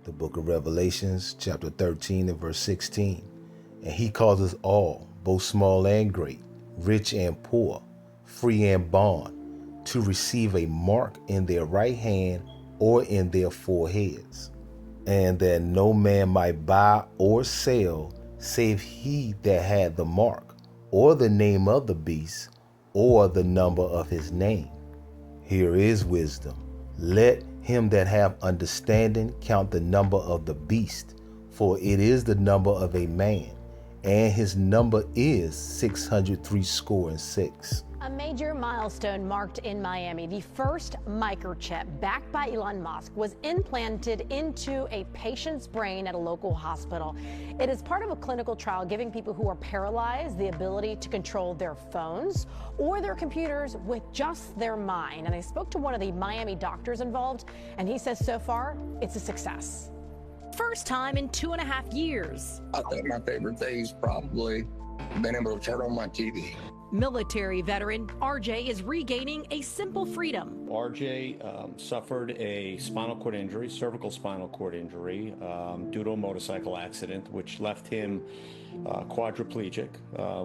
The book of Revelations, chapter 13 and verse 16. And he causes all, both small and great, rich and poor, free and bond, to receive a mark in their right hand or in their foreheads, and that no man might buy or sell save he that had the mark, or the name of the beast, or the number of his name. Here is wisdom. Let him that have understanding count the number of the beast, for it is the number of a man, and his number is 666. A major milestone marked in Miami. The first microchip, backed by Elon Musk, was implanted into a patient's brain at a local hospital. It is part of a clinical trial giving people who are paralyzed the ability to control their phones or their computers with just their mind. And I spoke to one of the Miami doctors involved, and he says so far it's a success. First time in 2.5 years. I think my favorite thing is probably being able to turn on my TV. Military veteran RJ is regaining a simple freedom. RJ suffered a spinal cord injury, cervical spinal cord injury, due to a motorcycle accident, which left him quadriplegic,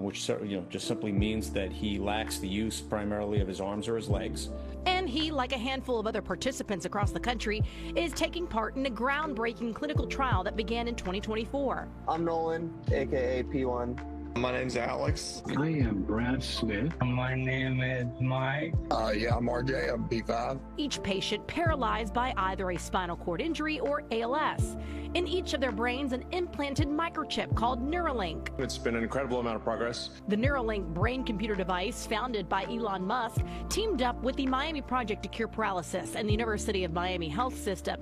which just simply means that he lacks the use primarily of his arms or his legs. And he, like a handful of other participants across the country, is taking part in a groundbreaking clinical trial that began in 2024. I'm Nolan, aka P1. My name's Alex. I am Brad Smith. My name is Mike. Yeah, I'm RJ. I'm P5. Each patient paralyzed by either a spinal cord injury or ALS. In each of their brains, an implanted microchip called Neuralink. It's been an incredible amount of progress. The Neuralink brain-computer device, founded by Elon Musk, teamed up with the Miami Project to Cure Paralysis and the University of Miami Health System.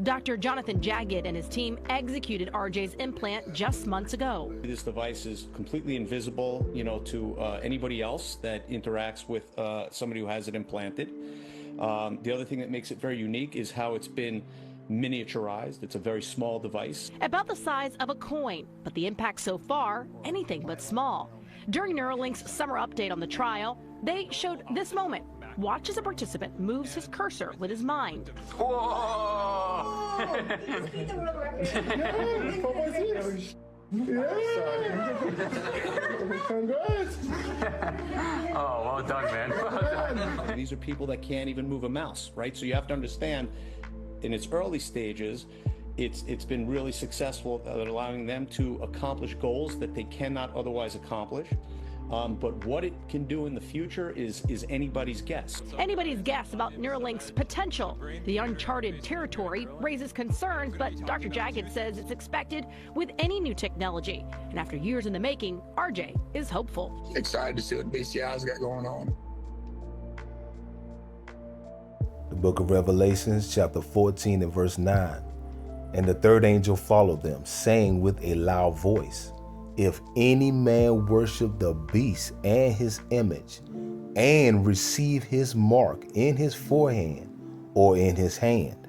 Dr. Jonathan Jagged and his team executed RJ's implant just months ago. This device is completely invisible, to anybody else that interacts with somebody who has it implanted. The other thing that makes it very unique is how it's been miniaturized. It's a very small device. About the size of a coin, but the impact so far, anything but small. During Neuralink's summer update on the trial, they showed this moment. Watch as a participant moves his cursor with his mind. Whoa! Congrats! Oh, well done, man. Well done. These are people that can't even move a mouse, right? So you have to understand, in its early stages, it's been really successful at allowing them to accomplish goals that they cannot otherwise accomplish. But what it can do in the future is anybody's guess. Anybody's guess about Neuralink's potential. The uncharted territory raises concerns, but Dr. Jagged says it's expected with any new technology. And after years in the making, RJ is hopeful. Excited to see what BCI's got going on. The book of Revelations, chapter 14 and verse 9. And the third angel followed them, saying with a loud voice, if any man worship the beast and his image, and receive his mark in his forehead or in his hand,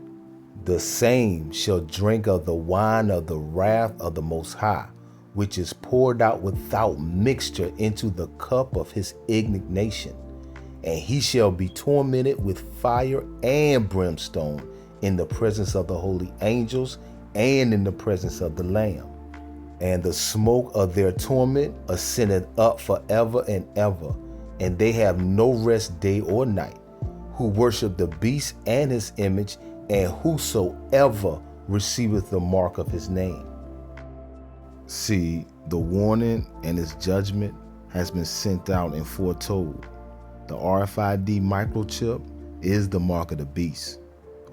the same shall drink of the wine of the wrath of the Most High, which is poured out without mixture into the cup of his indignation. And he shall be tormented with fire and brimstone in the presence of the holy angels and in the presence of the Lamb. And the smoke of their torment ascendeth up forever and ever, and they have no rest day or night, who worship the beast and his image, and whosoever receiveth the mark of his name. See, the warning and its judgment has been sent out and foretold. The RFID microchip is the mark of the beast,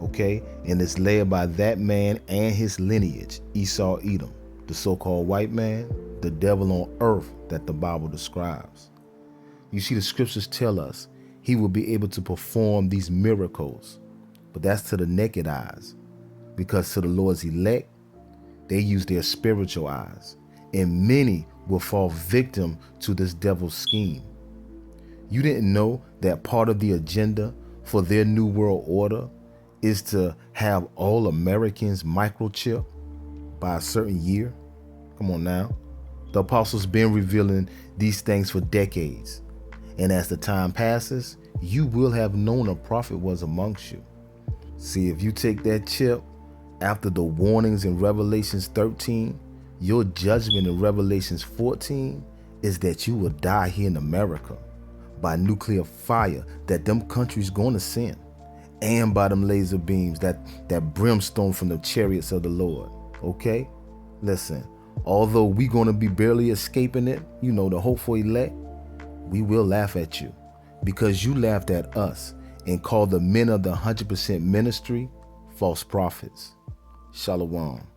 okay? And it's led by that man and his lineage, Esau Edom, the so-called white man, the devil on earth that the Bible describes. You see, the scriptures tell us he will be able to perform these miracles, but that's to the naked eyes, because to the Lord's elect, they use their spiritual eyes, and many will fall victim to this devil's scheme. You didn't know that part of the agenda for their new world order is to have all Americans microchip by a certain year? Come on now. The apostles been revealing these things for decades. And as the time passes, you will have known a prophet was amongst you. See, if you take that chip after the warnings in Revelations 13, your judgment in Revelations 14 is that you will die here in America by nuclear fire that them countries gonna send, and by them laser beams, that brimstone from the chariots of the Lord. Okay? Listen, although we gonna be barely escaping it, you know, the hopeful elect, we will laugh at you because you laughed at us and called the men of the 100% ministry false prophets. Shalom.